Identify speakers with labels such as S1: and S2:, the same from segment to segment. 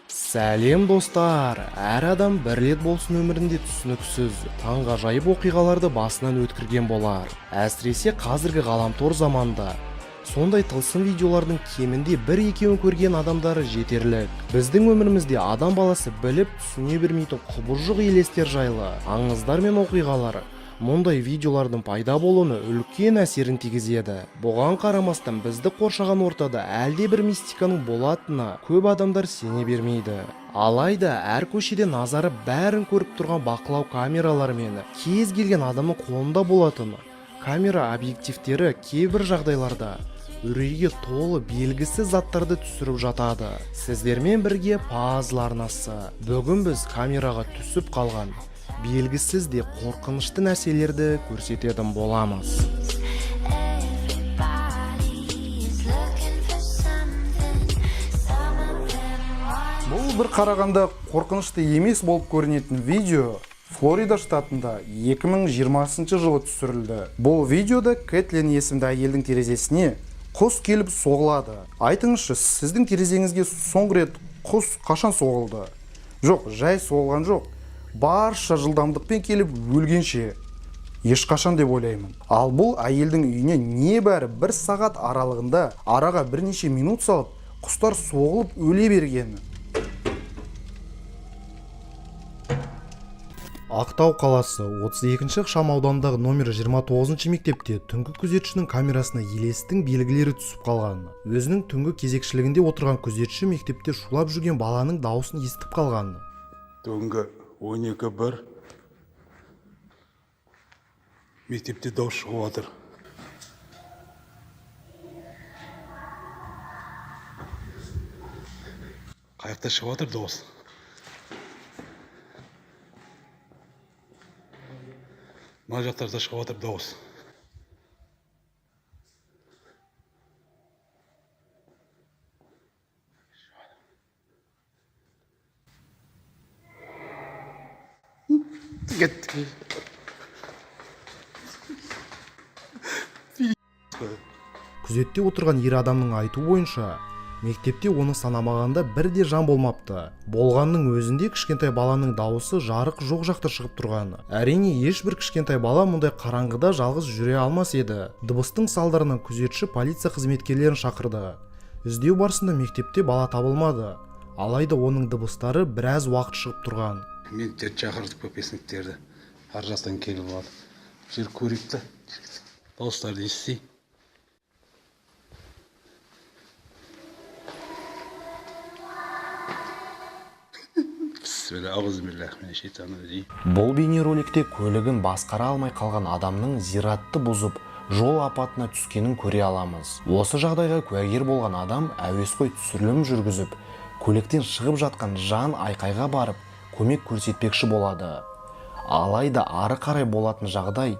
S1: Сәлем достар, әр адам бір рет болсын өмірінде түсініксіз, таңғажайып оқиғаларды басынан өткерген болар. Әсіресе қазіргі ғаламтор заманда. Сондай тылсым видеолардың кемінде бір-екеуін көрген адамдары жетерлік. Біздің өмірімізде адам баласы біліп түсіне бермейтін құбыжық елестер жайлы аңыздар мен оқиғалар мұндай видеолардың пайда болуына үлкен әсерін тигізеді. Бұған қарамастан бізді қоршаған ортада әлде бір мистиканың болатынына көп адамдар сене бермейді. Алайда әр көшеде назары бәрін көріп тұрған бақылау камералары мен кез келген адамның қолында болатын камера объективтері кейбір жағдайларда үрейге толы белгісіз заттарды түсіріп жатады. Сіздермен бірге пазл арнасы. Бүгін біз камераға түсіп қалған белгісіз де қорқынышты нәрселерді көрсететін боламыз.
S2: Бұл бір қарағанда қорқынышты емес болып көрінетін видео Флорида штатында 2020 жылы түсірілді. Бұл видеода Кэтлин есімді әйелдің терезесіне құс келіп соғылады. Айтыңызшы, сіздің терезеңізге соңғы рет құс қашан соғылды? Жоқ, жай соғылған жоқ. Барша жылдамдықпен келіп өлгенше ешқашан деп ойлаймын. Ал бұл әйелдің үйіне небәрі 1 сағат аралығында араға бірнеше минут салып құстар соғылып өле берген.
S1: Ақтау қаласы 32-ші ықшам ауданындағы номер 29-ші мектепте түнгі күзетшінің камерасына елестің белгілері түсіп қалған. Өзінің түнгі кезекшілігінде отырған күзетші мектепте шулап жүрген баланың дауысын естіп қалған.
S3: Түнгі 12:01 мектепте дауыс шығып жатыр. Қаяқта шығып жатыр дауыс? Мына жақтарда шығып жатыр дауыс.
S1: Күзетте отырған ер адамның айтуы бойынша, мектепте оны санамағанда бірде жан болмапты. Болғанның өзінде кішкентай баланың дауысы жарық жоқ жақта шығып тұрған. Әрине, ешбір кішкентай бала мұндай қараңғыда жалғыз жүре алмас еді. Дыбыстың салдарынан күзетші полиция қызметкерлерін шақырды. Іздеу барысында мектепте бала табылмады. Алайда оның дыбыстары біраз уақыт шығып тұрған.
S3: Мен шақырдық көпесініктерді. Ар жақтан келіп алады. Жер көрейік та, дауыстарды естейік.
S1: Бұл бейнероликте көлігін басқара алмай қалған адамның зиратты бұзып, жол апатына түскенін көре аламыз. Осы жағдайға куәгер болған адам әуесқой түсірілім жүргізіп, көліктен шығып жатқан жан айқайға барып, көмек көрсетпекші болады. Алайда ары қарай болатын жағдай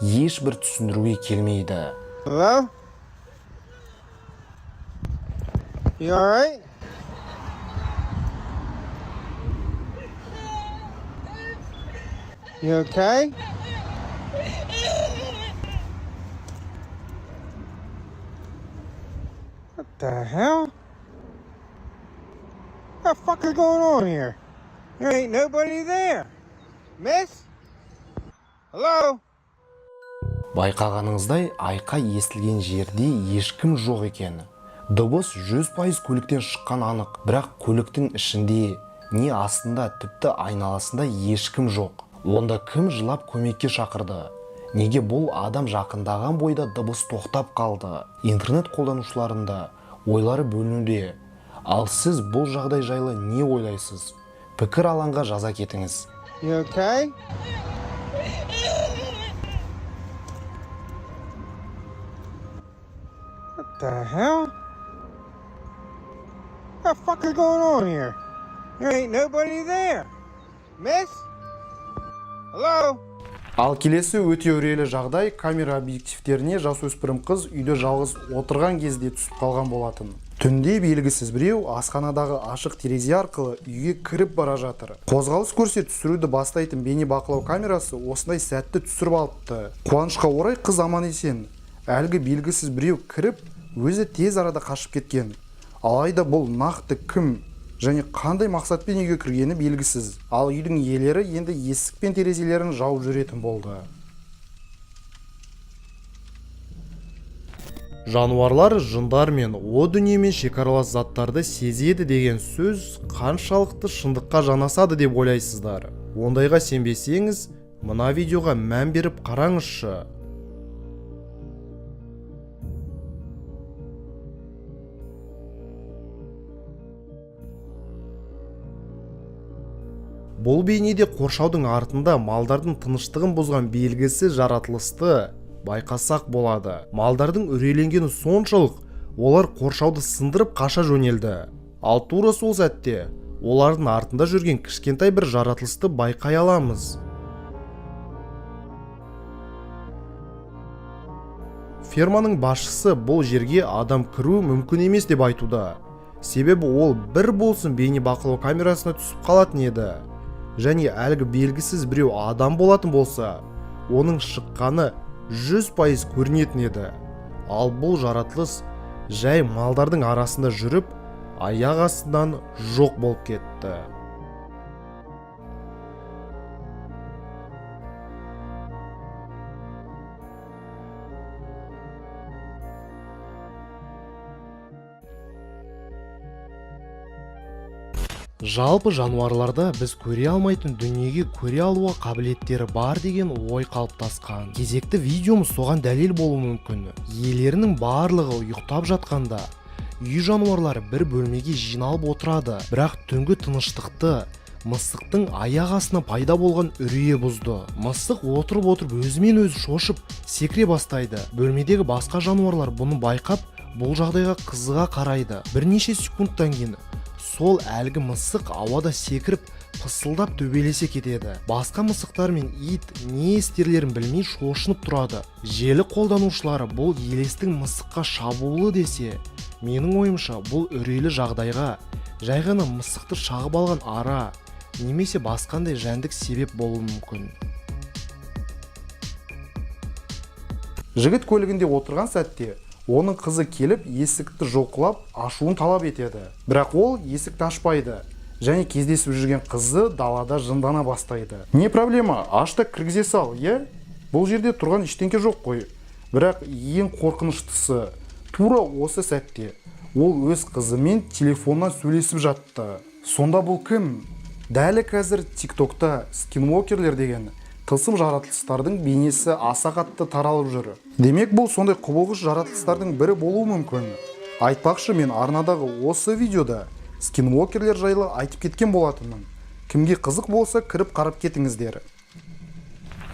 S1: ешбір түсіндіруге келмейді.
S4: Hello? You all right? You okay? What the hell? What the fuck is going on here? There ain't nobody there. Miss? Hello?
S1: Байқағаныңыздай, айқай естілген жерде ешкім жоқ екен. Дыбыс 100% көліктен шыққан анық, бірақ көліктің ішінде не астында, тіпті айналасында ешкім жоқ. Онда кім жылап көмекке шақырды? Неге бұл адам жақындаған бойда дыбыс тоқтап қалды? Интернет қолданушыларында ойлары бөлінуде. Ал сіз бұл жағдай жайлы не ойлайсыз? Пікір алаңға жаза кетіңіз.
S4: You okay? What the hell? What the fuck is going on here? There ain't nobody there. Miss? Hello?
S2: Ал келесі өте үрейлі жағдай камера объективтеріне жасөспірім қыз үйде жалғыз отырған кезде түсіп қалған болатын. Түнде белгісіз біреу асханадағы ашық терезе арқылы үйге кіріп бара жатыр. Қозғалыс көрсе түсіруді бастайтын бейне бақылау камерасы осындай сәтті түсіріп алыпты. Қуанышқа орай қыз аман есен. Әлгі белгісіз біреу кіріп, өзі тез арада қашып кеткен. Алайда бұл нақты кім және қандай мақсатпен үйге кіргені белгісіз. Ал үйдің иелері енді есік пен терезелерін жауып жүретін болды.
S1: Жануарлар жындар мен о дүниемен шекаралас заттарды сезеді деген сөз қаншалықты шындыққа жанасады деп ойлайсыздар? Ондайға сенбесеңіз, мына видеоға мән беріп қараңызшы. Бұл бейнеде қоршаудың артында малдардың тыныштығын бұзған белгісі жаратылысты байқасақ болады. Малдардың үрейленгені соншалық, олар қоршауды сындырып қаша жөнелді. Ал тура сол сәтте олардың артында жүрген кішкентай бір жаратылысты байқай аламыз. Ферманың басшысы бұл жерге адам кіру мүмкін емес деп айтуда. Себебі ол бір болсын бейнебақылау камерасына түсіп қалатын еді. Және әлгі белгісіз біреу адам болатын болса, оның шыққаны 100% көрінетін еді. Ал бұл жаратылыс жай малдардың арасында жүріп, аяқ астынан жоқ болып кетті. Жалпы жануарларда біз көре алмайтын дүниеге көре алуға қабілеттері бар деген ой қалыптасқан. Кезекті видеомыз соған дәлел болуы мүмкін. Иелерінің барлығы ұйықтап жатқанда, үй жануарлары бір бөлмеге жиналып отырады. Бірақ түнгі тыныштықты мысықтың аяқ астынан пайда болған үрейі бұзды. Мысық отырып өзімен өзі шошып секіре бастайды. Бөлмедегі басқа жануарлар бұны байқап, бұл жағдайға қызыға қарайды. Бірнеше секундтан кейін сол әлгі мысық ауада секіріп, пысылдап төбелесе кетеді. Басқа мысықтар мен ит не істерлерін білмей шошынып тұрады. Желі қолданушылары бұл елестің мысыққа шабуылы десе, менің ойымша бұл үрейлі жағдайға жай ғана мысықты шағып алған ара немесе басқандай жәндік себеп болуы мүмкін.
S2: Жігіт көлігінде отырған сәтте оның қызы келіп есікті жұлқылап ашуын талап етеді. Бірақ ол есікті ашпайды және кездесіп жүрген қызы далада жындана бастайды. Не проблема, ашта кіргізе сал, е? Бұл жерде тұрған ештеңке жоқ қой. Бірақ ең қорқыныштысы, тура осы сәтте ол өз қызымен телефоннан сөйлесіп жатты. Сонда бұл кім? Дәлі қазір TikTokта скинвокерлер деген тылсым жаратылыстардың бейнесі аса қатты таралып жүр. Демек бұл сондай құбылғыш жаратылыстардың бірі болуы мүмкін. Айтпақшы, мен арнадағы осы видеода скинвокерлер жайлы айтып кеткен болатынмын. Кімге қызық болса кіріп қарап кетіңіздер.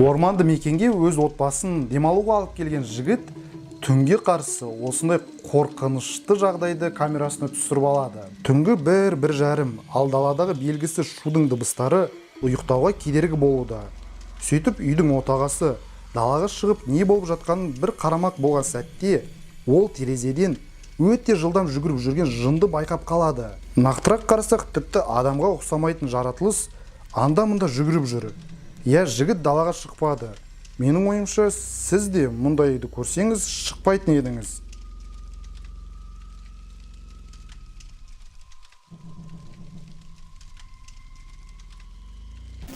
S2: Орманды мекенге өз отбасын демалуға алып келген жігіт түнге қарсы осындай қорқынышты жағдайды камерасына түсіріп алады. Түнгі 1-1:30, ал даладағы белгісіз шудың дыбыстары ұйықтауға кедергі болуда. Сөйтіп үйдің отағасы далаға шығып не болып жатқанын бір қарамақ болған сәтте, ол терезеден өте жылдам жүгіріп жүрген жынды байқап қалады. Нақтырақ қарасақ, тіпті адамға ұқсамайтын жаратылыс анда-мында жүгіріп жүр. Я, жігіт далаға шықпады. Менің ойымша, сіз де мұндайды көрсеңіз шықпайтын едіңіз.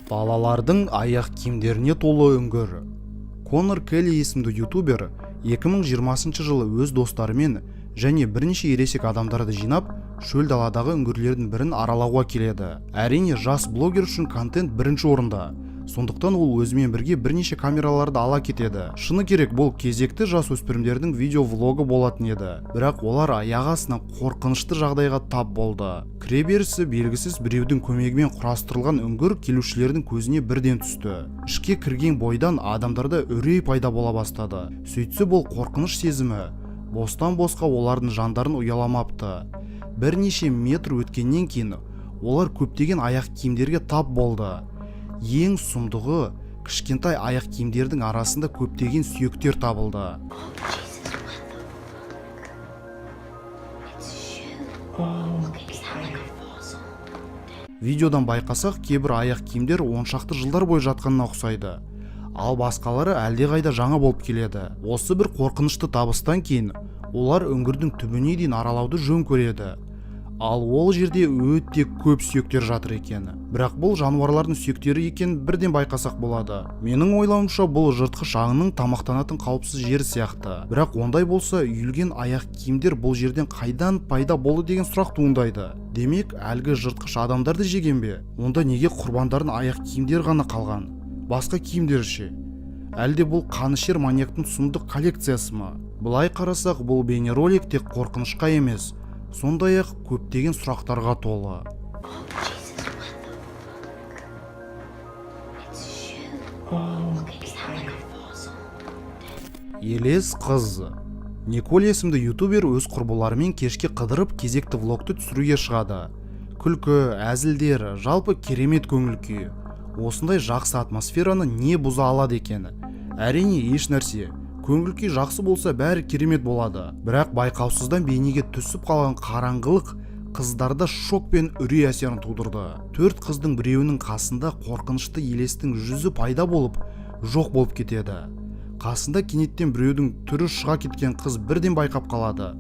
S1: Балалардың аяқ киімдеріне толы үңгір. Конор Келли есімді ютубер 2020 жылы өз достарымен және бірнеше ересек адамдарды жинап, шөл даладағы үңгірлердің бірін аралауға келеді. Әрине, жас блогер үшін контент бірінші орында. Сондықтан ол өзімен бірге бірнеше камераларды ала кетеді. Шыны керек, бұл кезекті жас өспірімдердің видео-влогы болатын еді. Бірақ олар аяқ астынан қорқынышты жағдайға тап болды. Кіреберісі белгісіз біреудің көмегімен құрастырылған үңгір келушілердің көзіне бірден түсті. Ішке кірген бойдан адамдарда үрей пайда бола бастады. Сөйтсе бұл қорқыныш сезімі бостан-босқа олардың жандарын ұяламапты. Бірнеше метр өткеннен кейін олар көптеген аяқ киімдерге тап болды. Ең сұмдығы, кішкентай аяқ киімдердің арасында көптеген сүйектер табылды. Видеодан байқасақ, кейбір аяқ киімдер 10 шақты жылдар бойы жатқанына ұқсайды. Ал басқалары әлдеқайда жаңа болып келеді. Осы бір қорқынышты табыстан кейін олар үңгірдің түбіне дейін аралауды жөн көреді.
S2: Ал ол жерде өте көп сүйектер жатыр екен. Бірақ бұл жануарлардың сүйектері екен бірден байқасақ болады. Менің ойлауымша бұл жыртқыш аңның тамақтанатын қауіпсіз жері сияқты. Бірақ ондай болса, үйілген аяқ киімдер бұл жерден қайдан пайда болды деген сұрақ туындайды. Демек, әлгі жыртқыш адамдарды жеген бе? Онда неге құрбандардың аяқ киімдері ғана қалған? Басқа киімдер ше? Әлде бұл қанішер маньяктың сұмдық коллекциясы ма? Былай қарасақ, бұл бейнеролик тек қорқынышқа емес, сондай-ақ көптеген сұрақтарға толы. Елес қыз. Николь есімді ютубер өз құрбыларымен кешке қыдырып кезекті влогты түсіруге шығады. Күлкі, әзілдер, жалпы керемет көңіл күй. Осындай жақсы атмосфераны не бұза алады екен? Әрине еш нәрсе. Көңіл күй жақсы болса бәрі керемет болады. Бірақ байқаусыздан бейнеге түсіп қалған қараңғылық қыздарда шок пен үрей әсерін тудырды. 4 қыздың біреуінің қасында қорқынышты елестің жүзі пайда болып, жоқ болып кетеді. Қасында кенеттен біреудің түрі шыға кеткен қыз бірден байқап қалады.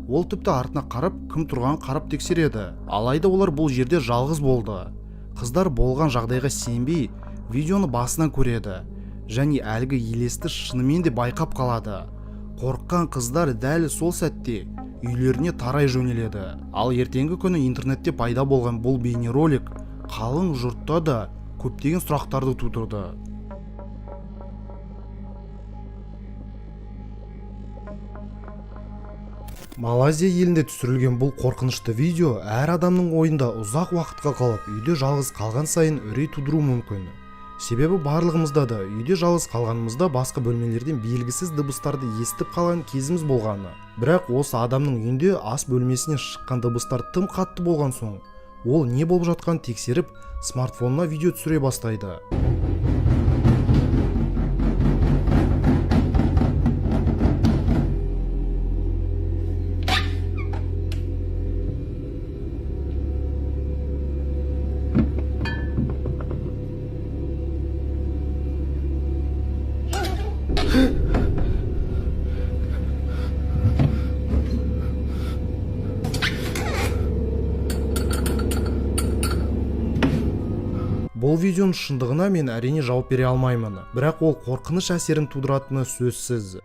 S2: Ол тіпті артына қарап, кім тұрған қарап тексереді. Алайда олар бұл жерде жалғыз болды. Қыздар болған жағдайға сенбей, видеоны басынан көреді. Және әлгі елесті шынымен де байқап қалады. Қорыққан қыздар дәл сол сәтте үйлеріне тарай жөнеледі. Ал ертеңгі күні интернетте пайда болған бұл бейнеролик қалың жұртта да көптеген сұрақтарды тудырды. Малайзия елінде түсірілген бұл қорқынышты видео әр адамның ойында ұзақ уақытқа қалып, үйде жалғыз қалған сайын үрей тудыруы мүмкін. Себебі барлығымызда да үйде жалғыз қалғанымызда басқа бөлмелерден белгісіз дыбыстарды естіп қалған кезіміз болғаны. Бірақ осы адамның үйінде ас бөлмесінен шыққан дыбыстар тым қатты болған соң, ол не болып жатқанын тексеріп, смартфонына видео түсіре бастайды. Бұл видеоның шындығына мен әрине жауап бере алмаймын, бірақ ол қорқыныш әсерін тудыратыны сөзсіз.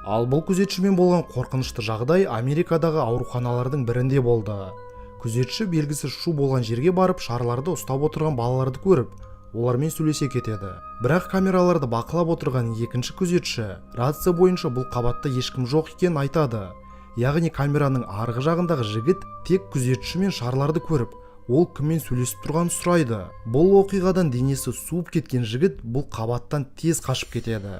S2: Ал бұл күзетшімен болған қорқынышты жағдай Америкадағы ауруханалардың бірінде болды. Күзетші белгісіз шу болған жерге барып, шарларды ұстап отырған балаларды көріп, олармен сөйлесе кетеді. Бірақ камераларды бақылап отырған екінші күзетші рация бойынша бұл қабатта ешкім жоқ екенін айтады. Яғни камераның арғы жағындағы жігіт тек күзетші мен шарларды көріп, ол кіммен сөйлесіп тұрғанын сұрайды. Бұл оқиғадан денесі суып кеткен жігіт бұл қабаттан тез қашып кетеді.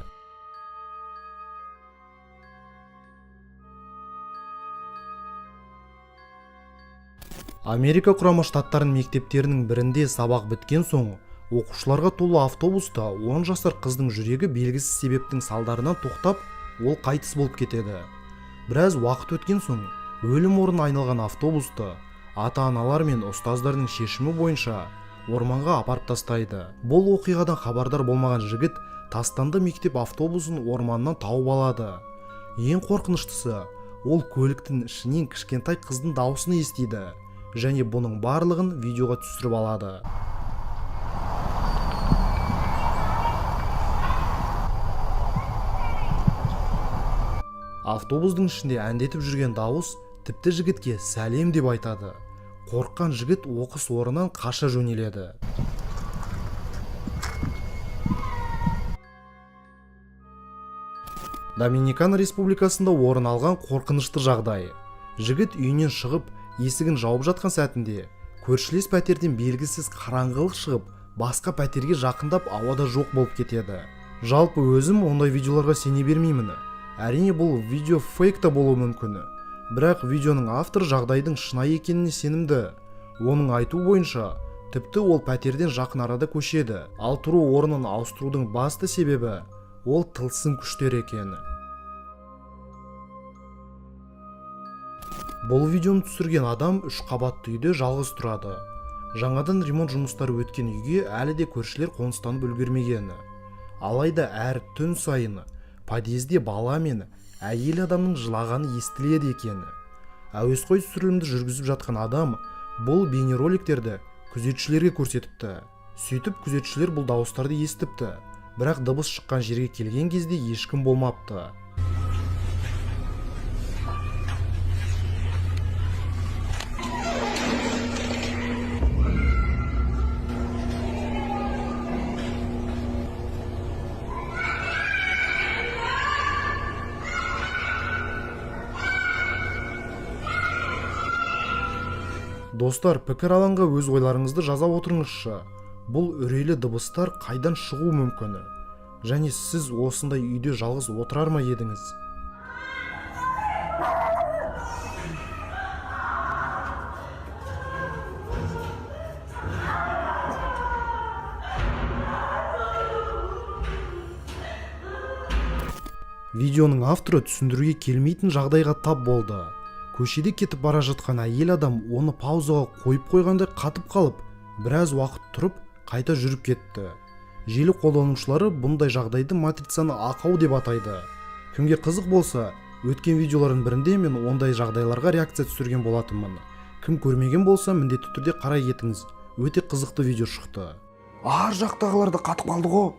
S2: Америка құрама штаттарының мектептерінің бірінде сабақ біткен соң, оқушыларға толы автобуста 10 жасар қыздың жүрегі белгісіз себептің салдарынан тоқтап, ол қайтыс болып кетеді. Біраз уақыт өткен соң, өлім орнына айналған автобусты ата-аналар мен ұстаздардың шешімі бойынша орманға апарып тастайды. Бұл оқиғадан хабардар болмаған жігіт тастанды мектеп автобусын орманнан тауып алады. Ең қорқыныштысы, ол көліктің ішінен кішкентай қыздың дауысын естиді және бұның барлығын видеоға түсіріп алады. Автобустың ішінде әндетіп жүрген дауыс тіпті жігітке сәлем деп айтады. Қорыққан жігіт оқыс орнынан қаша жөнеледі. Доминикан республикасында орын алған қорқынышты жағдай. Жігіт үйінен шығып, есігін жауып жатқан сәтінде, көршілес пәтерден белгісіз қараңғылық шығып, басқа пәтерге жақындап ауада жоқ болып кетеді. Жалпы өзім ондай видеоларға сене бермеймін. Әрине бұл видео фейк та болуы мүмкін. Бірақ видеоның авторы жағдайдың шынайы екеніне сенімді. Оның айтуы бойынша, тіпті ол пәтерден жақын арада көшеді. Ал тұру орнын ауыстырудың басты себебі ол тылсым күштер екен. Бұл видеоны түсірген адам 3 қабатты үйде жалғыз тұрады. Жаңадан ремонт жұмыстары өткен үйге әлі де көршілер қоныстанып үлгермеген. Алайда әр түн сайын
S1: подъезде бала мен әйел адамның жылағаны естіледі екен. Әуесқой түсірілімді жүргізіп жатқан адам бұл бейнероликтерді күзетшілерге көрсетіпті. Сөйтіп күзетшілер бұл дауыстарды естіпті, бірақ дыбыс шыққан жерге келген кезде ешкім болмапты. Достар, пікір алаңға өз ойларыңызды жаза отырыңызшы. Бұл үрейлі дыбыстар қайдан шығу мүмкін? Және сіз осындай үйде жалғыз отырар ма едіңіз? Видеоның авторы түсіндіруге келмейтін жағдайға тап болды. Көшеде кетіп бара жатқан әйел адам оны паузаға қойып қойғандай қатып қалып, біраз уақыт тұрып, қайта жүріп кетті. Желі қолданушылары бұндай жағдайды матрицаны ақау деп атайды. Кімге қызық болса, өткен видеолардың бірінде мен ондай жағдайларға реакция түсірген болатынмын. Кім көрмеген болса, міндетті түрде қарай кетіңіз. Өте қызықты видео шықты.
S2: Ар жақтағыларда қатып қалды ғой.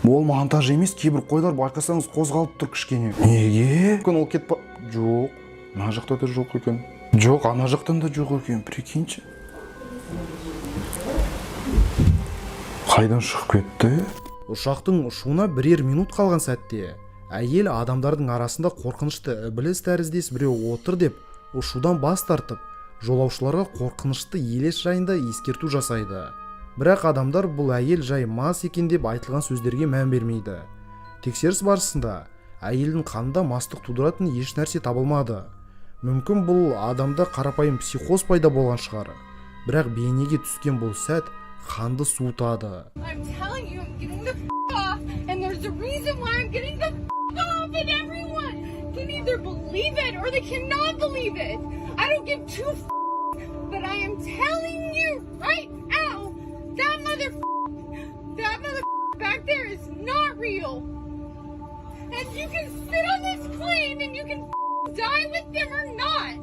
S2: Ол монтаж емес, кейбір қойлар байқасаңыз қозғалып тұр кішкене. Неге? Мүмкін ол кетіп жоқ. Мына жақта да жоқ екен. Жоқ, ана жақтан да жоқ екен. Прикиньші. Қайдан шығып кетті?
S1: Ұшақтың ұшуына бірер минут қалған сәтте әйел адамдардың арасында қорқынышты ібіліс тәріздес біреу отыр деп ұшудан бас тартып, жолаушыларға қорқынышты елес жайында ескерту жасайды. Бірақ адамдар бұл әйел жай мас екен деп айтылған сөздерге мән бермейді. Тексеріс барысында әйелдің қанында мастық тудыратын еш нәрсе табылмады. Мүмкін бұл адамда қарапайым психоз пайда болған шығар. Бірақ бейнеге түскен бұл сәт қанды суытады.
S5: I'm telling you, I'm getting the off, and there's a reason why I'm getting the off, and everyone can either believe it or they cannot believe it. I don't give two but I am telling you right now, that mother back there is not real. And you can sit on this plane and you can die with them or not.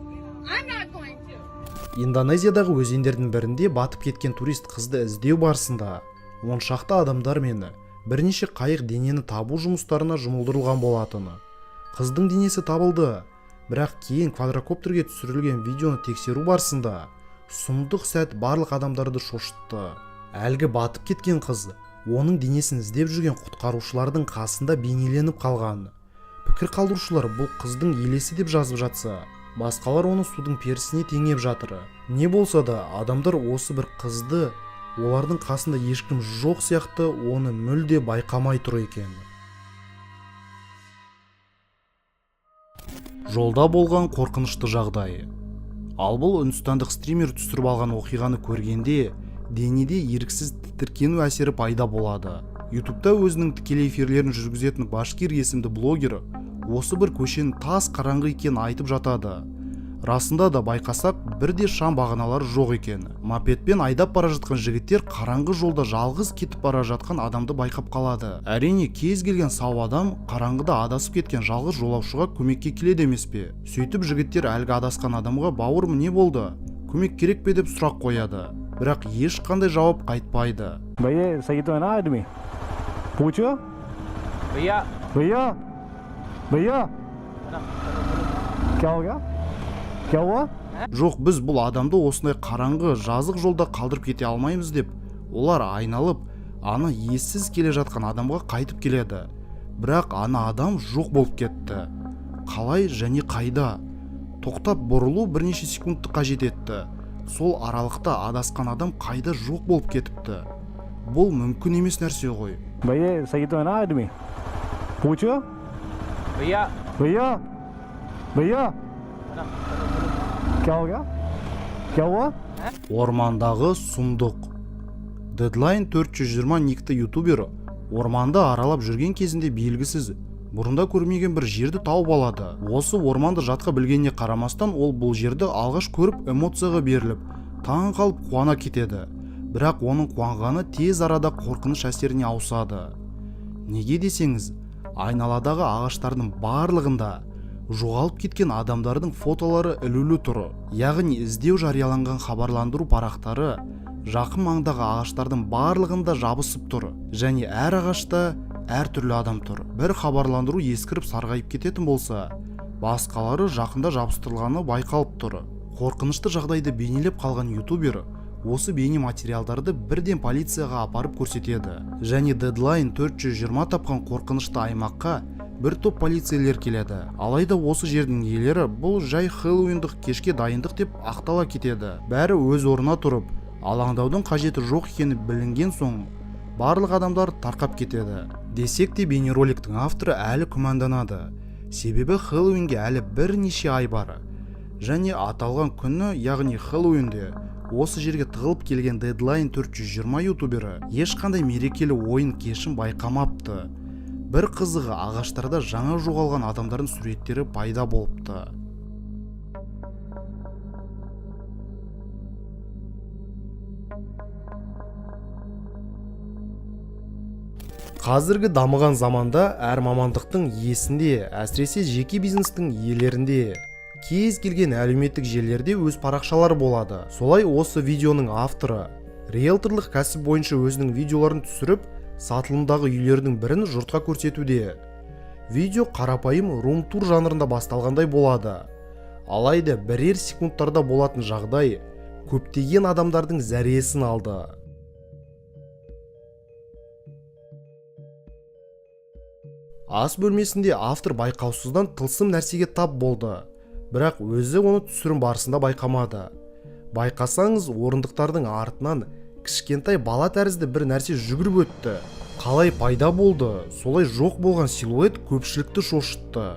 S5: I'm not going to.
S1: Индонезиядағы өзендердің бірінде батып кеткен турист қызды іздеу барысында он шақты адамдар мен бірнеше қайық денені табу жұмыстарына жұмылдырылған болатыны. Қыздың денесі табылды, бірақ кейін квадрокоптерге түсірілген видеоны тексеру барысында сұмдық сәт барлық адамдарды шошытты. Әлгі батып кеткен қыз оның денесін іздеп жүрген құтқарушылардың қасында бейнеленіп қалған. Пікір қалдырушылар бұл қыздың елесі деп жазып жатса, басқалар оны судың перісіне теңеп жатыр. Не болса да, адамдар осы бір қызды олардың қасында ешкім жоқ сияқты оны мүлде байқамай тұр екен. Жолда болған қорқынышты жағдай. Ал бұл үндістандық стример түсіріп алған оқиғаны көргенде денеде еріксіз тітіркену әсері пайда болады. ютубта өзінің тікелей эфирлерін жүргізетін Башкир есімді блогер осы бір көшенің тас қараңғы екенін айтып жатады. Расында да байқасақ, бірде шам бағаналары жоқ екен. Мопедпен айдап бара жатқан жігіттер қараңғы жолда жалғыз кетіп бара жатқан адамды байқап қалады. Әрине, кез келген сау адам қараңғыда адасып кеткен жалғыз жолаушыға көмекке келеді емес пе? Сөйтіп жігіттер әлгі адасқан адамға "Бауырым, не болды? Көмек керек пе?" деп сұрақ қояды. Бірақ ешқандай жауап қайтпайды.
S6: भैया सही तो है ना आदमी? पूछो भैया भैया भैया क्या हो गया? क्या हुआ?
S1: Жоқ, біз бұл адамды осындай қараңғы жазық жолда қалдырып кете алмаймыз деп, олар айналып, ана ессіз келе жатқан адамға қайтып келеді. Бірақ ана адам жоқ болып кетті. Қалай және қайда? Тоқтап бұрылу бірнеше секундты қажет етті. Сол аралықта адасқан адам қайда жоқ болып кетіпті? Бұл мүмкін емес нәрсе ғой.
S6: भैया सही तो है ना आदमी? पूछो भैया भैया भैया क्या हो गया? क्या हुआ?
S1: Ормандағы сұмдық. Deadline 420 никті ютубер орманды аралап жүрген кезінде белгісіз, бұрында көрмеген бір жерді тауып алады. Осы орманды жатқа білгеніне қарамастан, ол бұл жерді алғаш көріп эмоцияға беріліп, таң қалып қуана кетеді. Бірақ оның қуанғаны тез арада қорқыныш әсеріне ауысады.
S2: Неге десеңіз, айналадағы ағаштардың барлығында жоғалып кеткен адамдардың фотолары ілулі тұр. Яғни іздеу жарияланған хабарландыру парақтары жақын маңдағы ағаштардың барлығында жабысып тұр. Және әр ағашта әртүрлі адам тұр. Бір хабарландыру ескіріп сарғайып кететін болса, басқалары жақында жабыстырылғаны байқалып тұр. Қорқынышты жағдайды бейнелеп қалған ютубер осы бейне материалдарды бірден полицияға апарып көрсетеді. Және Deadline 420 тапқан қорқынышты аймаққа бір топ полицейлер келеді. Алайда осы жердің иелері бұл жай Хэллоуиндық кешке дайындық деп ақтала кетеді. Бәрі өз орнына тұрып, алаңдаудың қажеті жоқ екені білінген соң, барлық адамдар тарқап кетеді. Десек те бейнероликтің авторы әлі күмәнданады. Себебі Хэллоуинге әлі бірнеше ай бар. Және аталған күні, яғни Хэллоуинде, осы жерге тығылып келген Deadline 420 ютубері ешқандай мерекелі ойын кешін байқамапты. Бір қызығы, ағаштарда жаңа жоғалған адамдардың суреттері пайда болыпты.
S1: Қазіргі дамыған заманда әр мамандықтың иесінде, әсіресе жеке бизнестің иелерінде кез келген әлеуметтік желілерде өз парақшалары болады. Солай осы видеоның авторы риэлторлық кәсіп бойынша өзінің видеоларын түсіріп, сатылымдағы үйлердің бірін жұртқа көрсетуде. Видео қарапайым рум-тур жанрында басталғандай болады. Алайда бірер секундтарда болатын жағдай көптеген адамдардың зәресін алды. Ас бөлмесінде автор байқаусыздан тылсым нәрсеге тап болды. Бірақ өзі оны түсірім барысында байқамады. Байқасаңыз, орындықтардың артынан кішкентай бала тәрізді бір нәрсе жүгіріп өтті. Қалай пайда болды? Солай жоқ болған силуэт көпшілікті шошытты.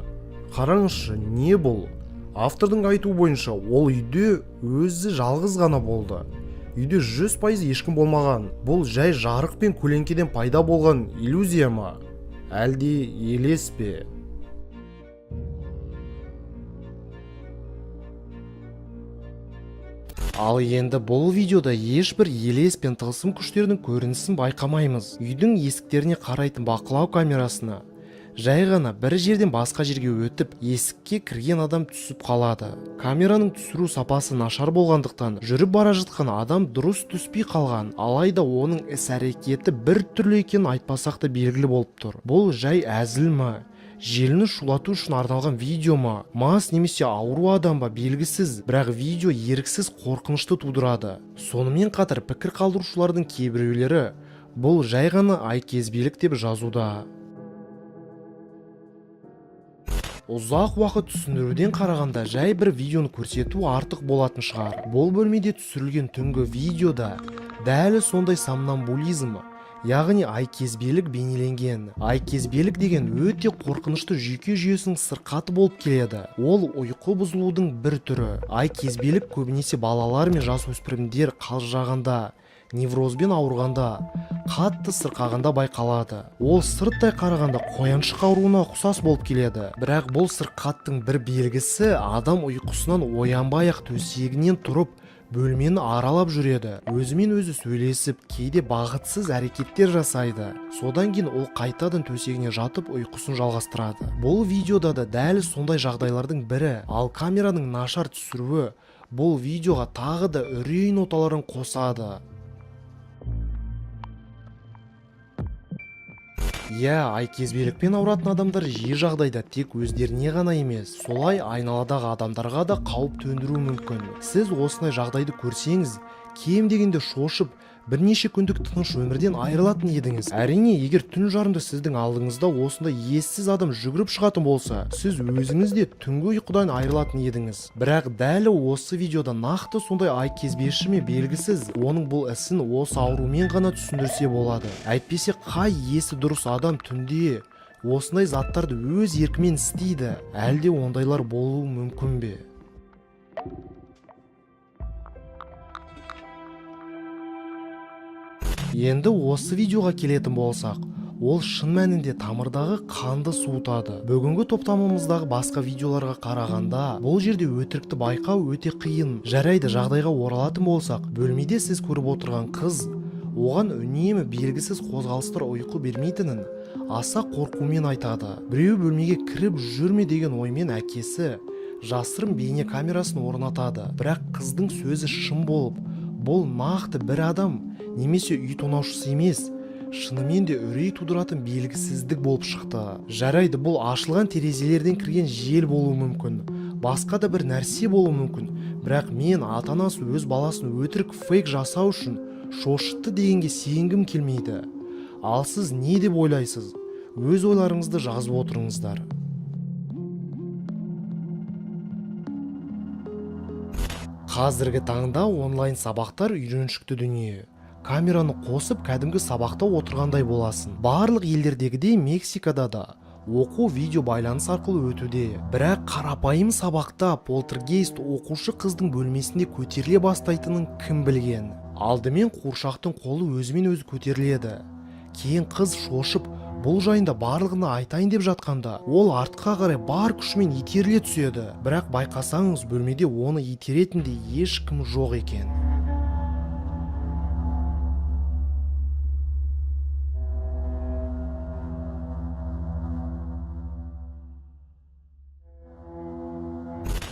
S1: Қараңызшы, не бұл? Автордың айтуы бойынша, ол үйде өзі жалғыз ғана болды. Үйде 100% ешкім болмаған. Бұл жай жарық пен көлеңкеден пайда болған иллюзия ма? Әлде елес пе? Ал енді бұл видеода ешбір елес пен тылсым күштердің көрінісін байқамаймыз. Үйдің есіктеріне қарайтын бақылау камерасына жай ғана бір жерден басқа жерге өтіп, есікке кірген адам түсіп қалады. Камераның түсіру сапасы нашар болғандықтан, жүріп бара жатқан адам дұрыс түспей қалған. Алайда оның іс-әрекеті бір түрлі екенін айтпасақ та белгілі болып тұр. Бұл жай әзіл ме? Желіні шулату үшін арналған видео ма? Мас немесе ауру адам ба белгісіз, бірақ видео еріксіз қорқынышты тудырады. Сонымен қатар пікір қалдырушылардың кейбіреулері бұл жай ғана айкезбелік деп жазуда. Ұзақ уақыт түсіндіруден қарағанда жай бір видеоны көрсету артық болатын шығар. Бұл бөлмеде түсірілген түнгі видеода дәл сондай сомнамбулизм, яғни айкезбелік бейнеленген. Айкезбелік деген өте қорқынышты жүйке жүйесінің сырқаты болып келеді. Ол ұйқы бұзылудың бір түрі. Айкезбелік көбінесе балалар мен жасөспірімдер қалжырағанда, неврозбен ауырғанда, қатты сырқағанда байқалады. Ол сырттай қарағанда қояншық ауруына ұқсас болып келеді. Бірақ бұл сырқаттың бір белгісі, адам ұйқысынан оянбай-ақ төсегінен тұрып, бөлмені аралап жүреді. Өзімен өзі сөйлесіп, кейде бағытсыз әрекеттер жасайды. Содан кейін ол қайтадан төсегіне жатып ұйқысын жалғастырады. Бұл видеода да дәл сондай жағдайлардың бірі. Ал камераның нашар түсіруі бұл видеоға тағы да үрей ноталарын қосады. Айкезбелікпен ауыратын адамдар жиі жағдайда тек өздеріне ғана емес, солай айналадағы адамдарға да қауіп төндіруі мүмкін. Сіз осындай жағдайды көрсеңіз, кем дегенде шошып, бірнеше күндік тыныш өмірден айырылатын едіңіз. Әрине, егер түн жарымда сіздің алдыңызда осындай ессіз адам жүгіріп шығатын болса, сіз өзіңіз де түнгі ұйқыдан айырылатын едіңіз. Бірақ дәл осы видеода нақты сондай айкезбеші ме белгісіз, оның бұл ісін осы аурумен ғана түсіндірсе болады. Әйтпесе қай есі дұрыс адам түнде осындай заттарды өз еркімен істейді? Әлде ондайлар болуы мүмкін бе? Енді осы видеоға келетін болсақ, ол шын мәнінде тамырдағы қанды суытады. Бүгінгі топтамамыздағы басқа видеоларға қарағанда, бұл жерде өтірікті байқау өте қиын. Жарайды, жағдайға оралатын болсақ, бөлмеде сіз көріп отырған қыз оған үнемі белгісіз қозғалыстар ұйқы бермейтінін аса қорқумен айтады. Біреу бөлмеге кіріп жүрме деген оймен әкесі жасырын бейне камерасын орнатады. Бірақ қыздың сөзі шын болып, бұл нақты бір адам немесе үй тонаушысы емес, шынымен де үрей тудыратын белгісіздік болып шықты. Жарайды, бұл ашылған терезелерден кірген жел болуы мүмкін, басқа да бір нәрсе болуы мүмкін. Бірақ мен ата-анасы өз баласын өтірік фейк жасау үшін шошытты дегенге сенгім келмейді. Ал сіз не деп ойлайсыз? Өз ойларыңызды жазып отырыңыздар. Қазіргі таңда онлайн сабақтар үйреншікті дүние. Камераны қосып кәдімгі сабақта отырғандай боласың. Барлық елдердегідей Мексикада да оқу видео байланыс арқылы өтуде. Бірақ қарапайым сабақта полтергейст оқушы қыздың бөлмесінде көтеріле бастайтынын кім білген? Алдымен қуыршақтың қолы өзімен өзі көтеріледі. Кейін қыз шошып, бұл жайында барлығына айтайын деп жатқанда, ол артқа қарай бар күшімен итеріле түседі. Бірақ байқасаңыз, бөлмеде оны итеретіндей ешкім жоқ екен.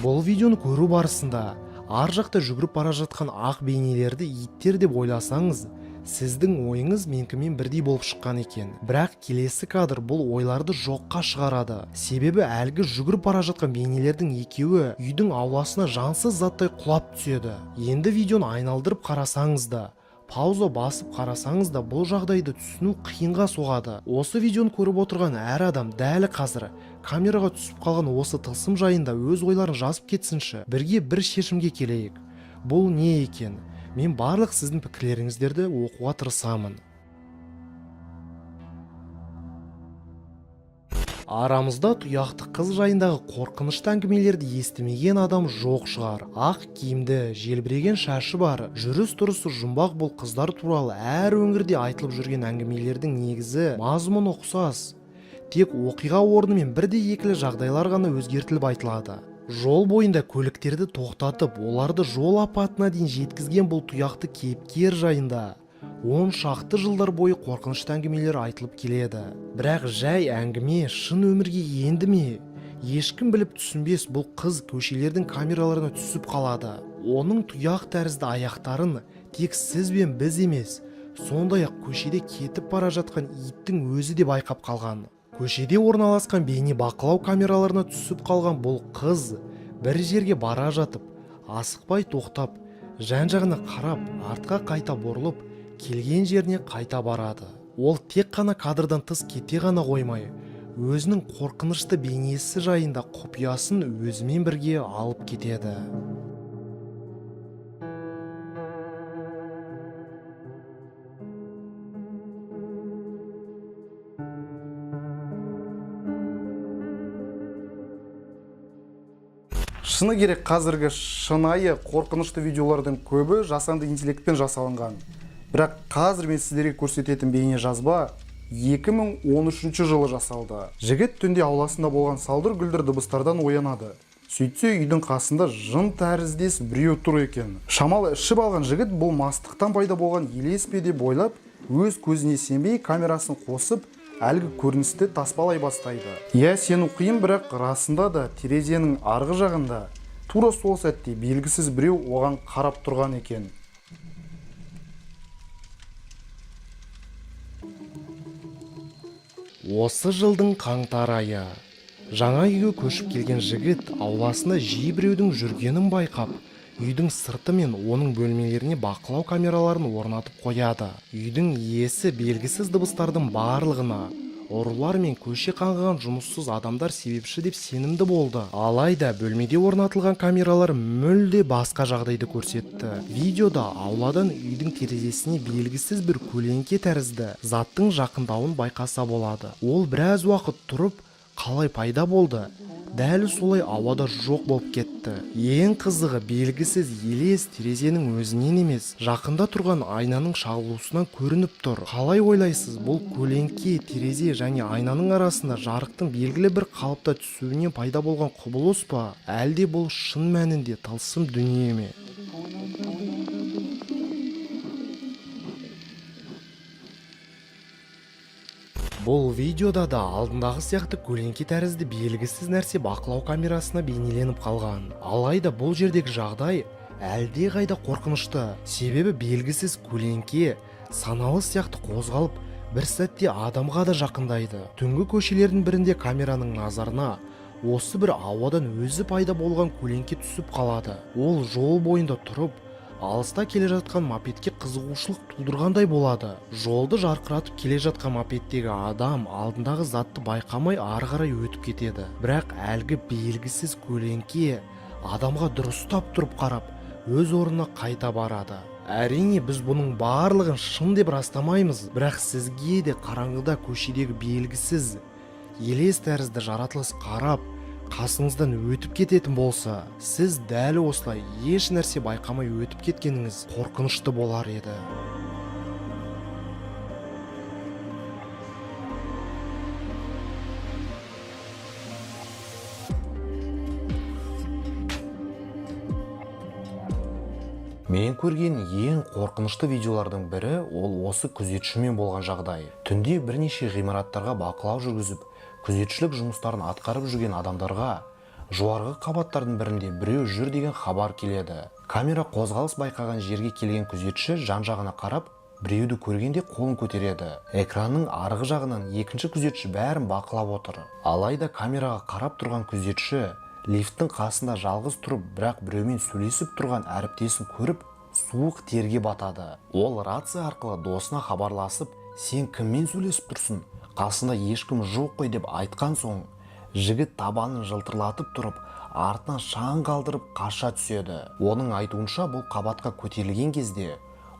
S1: Бұл видеоны көру барысында ар жақта жүгіріп бара жатқан ақ бейнелерді иттер деп ойласаңыз, сіздің ойыңыз менікімен бірдей болып шыққан екен. Бірақ келесі кадр бұл ойларды жоққа шығарады. Себебі әлгі жүгіріп бара жатқан бейнелердің екеуі үйдің ауласына жансыз заттай құлап түседі. Енді видеоны айналдырып қарасаңыз да, пауза басып қарасаңыз да бұл жағдайды түсіну қиынға соғады. Осы видеоны көріп отырған әр адам дәл қазір камераға түсіп қалған осы тылсым жайында өз ойларын жазып кетсінші. Бірге бір шешімге келейік. Бұл не екен? Мен барлық сіздің пікірлеріңіздерді оқуға тырысамын. Арамызда тұяқты қыз жайындағы қорқынышты әңгімелерді естімеген адам жоқ шығар. Ақ киімді, желбіреген шашы бар, жүріс-тұрысы жұмбақ бұл қыздар туралы әр өңірде айтылып жүрген әңгімелердің негізі мазмұны ұқсас. Тек оқиға орны мен бірде екілі жағдайлар ғана өзгертіліп айтылады. Жол бойында көліктерді тоқтатып, оларды жол апатына дейін жеткізген бұл тұяқты кейіпкер жайында 10 шақты жылдар бойы қорқынышты әңгімелер айтылып келеді. Бірақ жай әңгіме шын өмірге енді ме? Ешкім біліп түсінбес, бұл қыз көшелердің камераларына түсіп қалады. Оның тұяқ тәрізді аяқтарын тек сіз бен біз емес, сондай-ақ көшеде кетіп бара жатқан иттің өзі де байқап қалған. Көшеде орналасқан бейне бақылау камераларына түсіп қалған бұл қыз бір жерге бара жатып, асықпай тоқтап, жан-жағына қарап, артқа қайта бұрылып, келген жеріне қайта барады. Ол тек қана кадрдан тыс кете ғана қоймай, өзінің қорқынышты бейнесі жайында құпиясын өзімен бірге алып кетеді.
S2: Шыны керек, қазіргі шынайы қорқынышты видеолардың көбі жасанды интеллектпен жасалынған. Бірақ қазір мен сіздерге көрсететін бейне жазба 2013 жылы жасалды. Жігіт түнде ауласында болған салдыр-гүлдір дыбыстардан оянады. Сөйтсе үйдің қасында жын тәріздес біреу тұр екен. Шамалы ішіп алған жігіт бұл мастықтан пайда болған елес пе деп ойлап, өз көзіне сенбей камерасын қосып, әлгі көріністі таспалай бастайды. Иә, сену қиын, бірақ расында да терезенің арғы жағында тура сол сәтте белгісіз біреу оған қарап тұрған екен.
S1: Осы жылдың қаңтар айы. Жаңа үйге көшіп келген жігіт ауласында жиі біреудің жүргенін байқап, үйдің сырты мен оның бөлмелеріне бақылау камераларын орнатып қояды. Үйдің иесі белгісіз дыбыстардың барлығына ұрылар мен көше қаңғыған жұмыссыз адамдар себепші деп сенімді болды. Алайда бөлмеде орнатылған камералар мүлде басқа жағдайды көрсетті. Видеода ауладан үйдің терезесіне белгісіз бір көлеңке тәрізді заттың жақындауын байқаса болады. Ол біраз уақыт тұрып, қалай пайда болды? Дәл солай ауада жоқ болып кетті. Ең қызығы, белгісіз елес терезенің өзінен емес, жақында тұрған айнаның шағылысынан көрініп тұр. Қалай ойлайсыз, бұл көлеңке терезе және айнаның арасында жарықтың белгілі бір қалыпта түсуінен пайда болған құбылыс па? Әлде бұл шын мәнінде тылсым дүние ме? Бұл видеода да алдындағы сияқты көлеңке тәрізді белгісіз нәрсе бақылау камерасына бейнеленіп қалған. Алайда бұл жердегі жағдай әлде қайда қорқынышты. Себебі белгісіз көлеңке саналы сияқты қозғалып, бір сәтте адамға да жақындайды. Түнгі көшелердің бірінде камераның назарына осы бір ауадан өзі пайда болған көлеңке түсіп қалады. Ол жол бойында тұрып, алыста келе жатқан мопедке қызығушылық тудырғандай болады. Жолды жарқыратып келе жатқан мопедтегі адам алдындағы затты байқамай ары қарай өтіп кетеді. Бірақ әлгі белгісіз көлеңке адамға дұрыстап тұрып қарап, өз орнына қайта барады. Әрине біз бұның барлығын шын деп растамаймыз, бірақ сізге де қараңғыда көшедегі белгісіз елес тәрізді жаратылыс қарап, қасыңыздан өтіп кететін болса, сіз дәл осылай еш нәрсе байқамай өтіп кеткеніңіз қорқынышты болар еді. Мен көрген ең қорқынышты видеолардың бірі ол осы күзетшімен болған жағдай. Түнде бірнеше ғимараттарға бақылау жүргізіп, күзетшілік жұмыстарын атқарып жүрген адамдарға жоғарғы қабаттардың бірінде біреу жүр деген хабар келеді. Камера қозғалыс байқаған жерге келген күзетші жан-жағына қарап, біреуді көргенде қолын көтереді. Экранның арғы жағынан екінші күзетші бәрін бақылап отыр. Алайда камераға қарап тұрған күзетші лифттің қасында жалғыз тұрып, бірақ біреумен сөйлесіп тұрған әріптесін көріп, суық терге батады. Ол рация арқылы досына хабарласып, сен кіммен сөйлесіп тұрсың? Қасында ешкім жоқ қой деп айтқан соң, жігіт табанын жылтырлатып тұрып, артынан шаң қалдырып қаша түседі. Оның айтуынша бұл қабатқа көтерілген кезде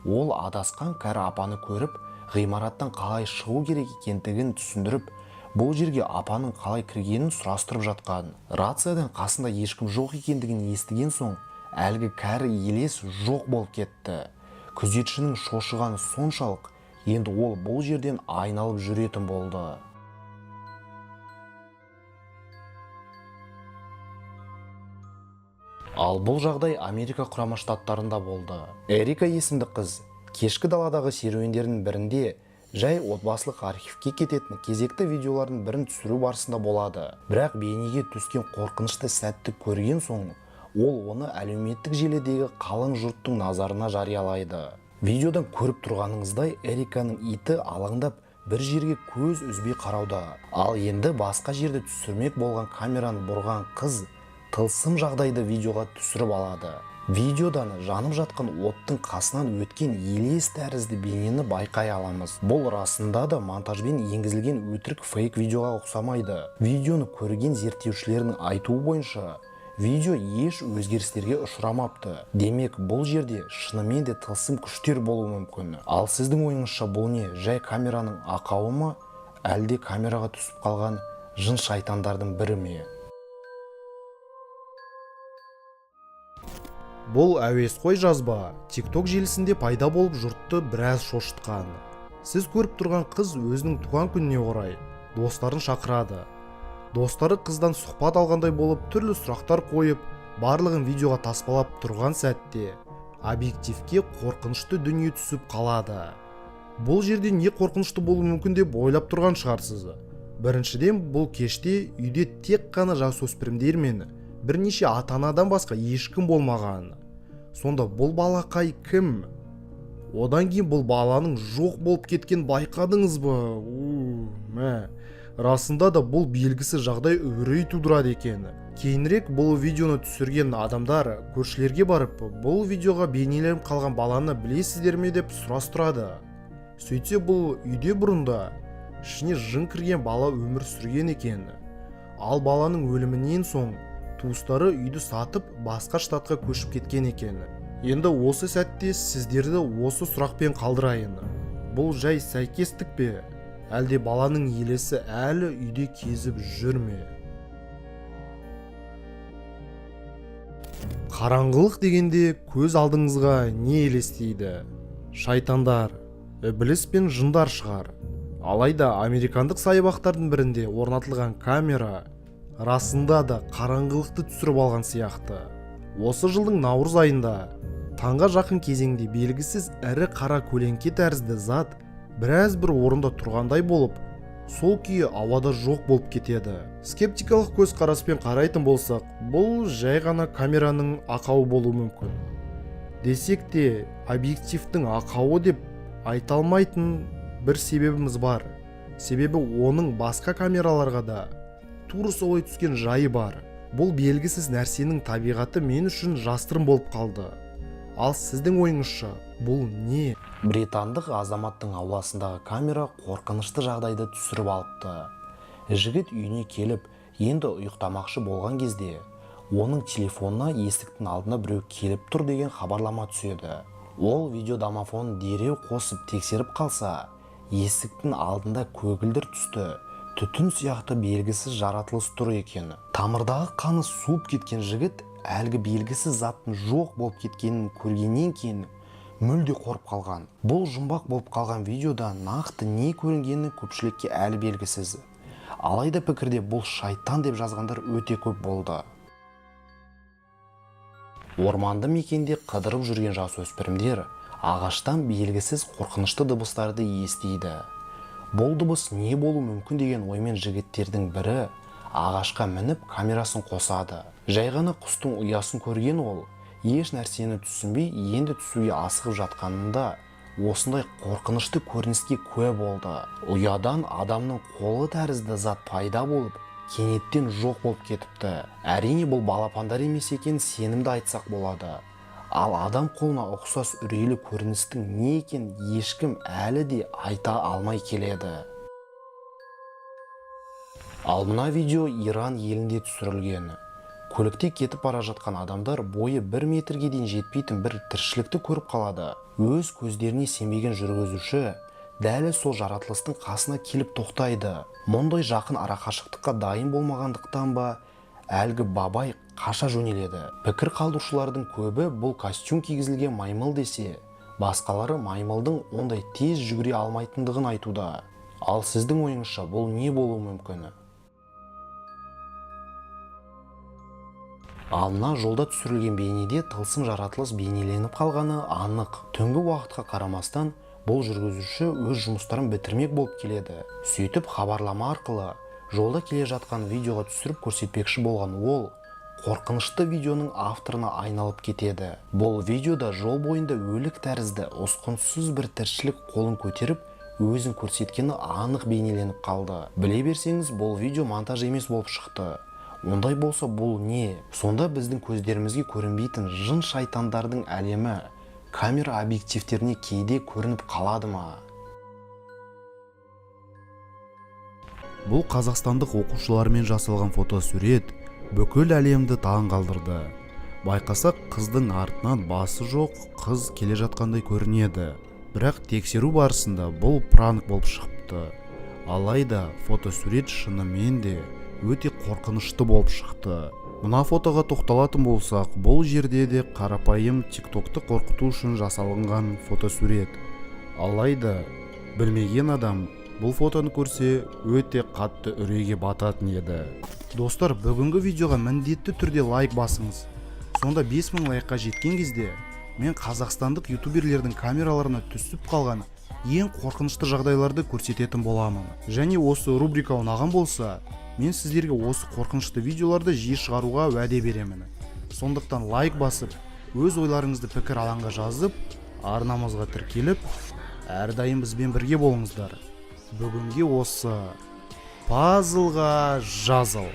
S1: ол адасқан кәрі апаны көріп, ғимараттан қалай шығу керек екендігін түсіндіріп, бұл жерге апаның қалай кіргенін сұрастырып жатқан. Рациядан қасында ешкім жоқ екендігін естіген соң, әлгі кәрі елес жоқ болып кетті. Күзетшінің шошығаны соншалық, енді ол бұл жерден айналып жүретін болды. Ал бұл жағдай Америка құрама штаттарында болды. Эрика есімді қыз кешкі даладағы серуендердің бірінде жай отбасылық архивке кететін кезекті видеолардың бірін түсіру барысында болады. Бірақ бейнеге түскен қорқынышты сәтті көрген соң, ол оны әлеуметтік желідегі қалың жұрттың назарына жариялайды. Видеодан көріп тұрғаныңыздай, Эриканың иті алаңдап бір жерге көз үзбей қарауда. Ал енді басқа жерде түсірмек болған камераны бұрған қыз тылсым жағдайды видеоға түсіріп алады. Видеодан жанып жатқан оттың қасынан өткен елес тәрізді бейнені байқай аламыз. Бұл расында да монтажбен енгізілген өтірік фейк видеоға ұқсамайды. Видеоны көрген зерттеушілердің айтуы бойынша, видео еш өзгерістерге ұшырамапты. Демек, бұл жерде шынымен де тылсым күштер болуы мүмкін. Ал сіздің ойыңызша бұл не, жай камераның ақауы ма, әлде камераға түсіп қалған жын шайтандардың бірі ме? Бұл әуесқой жазба TikTok желісінде пайда болып жұртты біраз шошытқан. Сіз көріп тұрған қыз өзінің туған күніне орай достарын шақырады. Достары қыздан сұхбат алғандай болып түрлі сұрақтар қойып, барлығын видеоға таспалап тұрған сәтте объективке қорқынышты дүние түсіп қалады. Бұл жерде не қорқынышты болуы мүмкін деп ойлап тұрған шығарсыз. Біріншіден, бұл кеште үйде тек қана жасөспірімдер мен бірнеше ата-анадан басқа ешкім болмаған. Сонда бұл балақай кім? Одан кейін бұл баланың жоқ болып кеткен байқадыңыз ба? Расында да бұл белгісіз жағдай үрей тудырады екен. Кейінірек бұл видеоны түсірген адамдар көршілерге барып, бұл видеоға бейнеленіп қалған баланы білесіздер ме деп сұрастырады. Сөйтсе бұл үйде бұрында ішіне жын кірген бала өмір сүрген екен. Ал баланың өлімінен соң туыстары үйді сатып басқа штатқа көшіп кеткен екен. Енді осы сәтте сіздерді осы сұрақпен қалдырайын. Бұл жай сәйкестік пе? Әлде баланың елесі әлі үйде кезіп жүр ме? Қараңғылық дегенде көз алдыңызға не елестейді? Шайтандар, ібіліс пен жындар шығар. Алайда американдық саябақтардың бірінде орнатылған камера расында да қараңғылықты түсіріп алған сияқты. Осы жылдың наурыз айында таңға жақын кезеңде белгісіз ірі қара көлеңке тәрізді зат біраз бір орында тұрғандай болып, сол күйі ауада жоқ болып кетеді. Скептикалық көзқараспен қарайтын болсақ, бұл жай ғана камераның ақауы болуы мүмкін. Десек те, объективтің ақауы деп айта алмайтын бір себебіміз бар. Себебі оның басқа камераларға да тура солай түскен жайы бар. Бұл белгісіз нәрсенің табиғаты мен үшін жасырын болып қалды. Ал сіздің ойыңызша, бұл не? Британдық азаматтың ауласындағы камера қорқынышты жағдайды түсіріп алыпты. Жігіт үйіне келіп, енді ұйықтамақшы болған кезде, оның телефонына есіктің алдына біреу келіп тұр деген хабарлама түседі. Ол видеодомофонын дереу қосып тексеріп қалса, есіктің алдында көгілдір түсті түтін сияқты белгісіз жаратылыс тұр екен. Тамырдағы қаны суып кеткен жігіт әлгі белгісіз заттың жоқ болып кеткенін көргеннен кейін мүлде қорып қалған. Бұл жұмбақ болып қалған видеода нақты не көрінгені көпшілікке әлі белгісіз. Алайда пікірде бұл шайтан деп жазғандар өте көп болды. Орманды мекенде қыдырып жүрген жасөспірімдер ағаштан белгісіз қорқынышты дыбыстарды естиді. Бұл дыбыс не болу мүмкін деген оймен жігіттердің бірі ағашқа мініп камерасын қосады. Жай ғана құстың ұясын көрген ол, еш нәрсені түсінбей енді түсуге асығып жатқанында осындай қорқынышты көрініске куә болды. Ұядан адамның қолы тәрізді зат пайда болып, кенеттен жоқ болып кетіпті. Әрине бұл балапандар емес екен сенімді айтсақ болады. Ал адам қолына ұқсас үрейлі көріністің не екен ешкім әлі де айта алмай келеді. Ал мына видео Иран елінде түсірілген. Көлікте кетіп бара жатқан адамдар бойы 1 метрге дейін жетпейтін бір тіршілікті көріп қалады. Өз көздеріне сенбеген жүргізуші дәл сол жаратылыстың қасына келіп тоқтайды. Мұндай жақын арақашықтыққа дайын болмағандықтан ба, әлгі бабай қаша жөнеледі. Пікір қалдырушылардың көбі бұл костюм кигізілген маймыл десе, басқалары маймылдың ондай тез жүгіре алмайтындығын айтуда. Ал сіздің ойыңызша бұл не болуы мүмкін? Ал мына жолда түсірілген бейнеде тылсым жаратылыс бейнеленіп қалғаны анық. Түнгі уақытқа қарамастан бұл жүргізуші өз жұмыстарын бітірмек болып келеді. Сөйтіп хабарлама арқылы жолда келе жатқан видеоға түсіріп көрсетпекші болған ол қорқынышты видеоның авторына айналып кетеді. Бұл видеода жол бойында өлік тәрізді ұсқынсыз бір тіршілік қолын көтеріп өзін көрсеткені анық бейнеленіп қалды. Біле берсеңіз, бұл видео монтаж емес болып шықты. Ондай болса бұл не? Сонда біздің көздерімізге көрінбейтін жын шайтандардың әлемі камера объективтеріне кейде көрініп қалады ма?
S2: Бұл қазақстандық оқушылармен жасалған фотосурет бүкіл әлемді таң қалдырды. Байқасақ, қыздың артынан басы жоқ қыз келе жатқандай көрінеді. Бірақ тексеру барысында бұл пранк болып шықты. Алайда фотосурет шынымен де өте қорқынышты болып шықты. Мына фотоға тоқталатын болсақ, бұл жерде де қарапайым тиктокты қорқыту үшін жасалынған фотосурет. Алайда білмеген адам бұл фотоны көрсе өте қатты үрейге бататын еді. Достар, бүгінгі видеоға міндетті түрде лайк басыңыз. Сонда 5000 лайкқа жеткен кезде мен қазақстандық ютуберлердің камераларына түсіп қалған ең қорқынышты жағдайларды көрсететін боламын. Және осы рубрика ұнаған болса, мен сіздерге осы қорқынышты видеоларды жиі шығаруға уәде беремін. Сондықтан лайк басып, өз ойларыңызды пікір алаңға жазып, арнамызға тіркеліп, әрдайым бізбен бірге болыңыздар. Бүгінге осы пазлға жазыл.